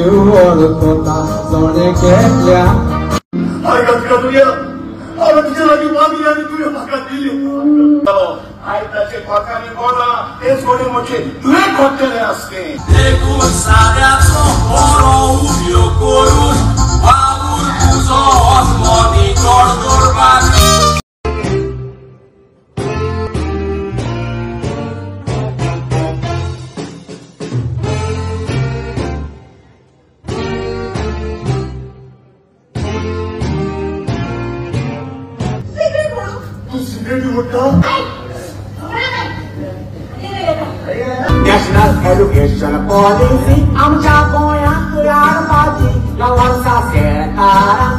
Igual toda zone que ya. Ay, Gabriela, ahora que la mi mami ya ni tuyo pacatillo. Ay, tache pacani bola, es gore moche, me contele aske. De gusariazo, oro ubio corus, babur puso osmoni cordorbani. National Education Policy आमच्या गोंयांत तयार पाची लावांसा शेतारांक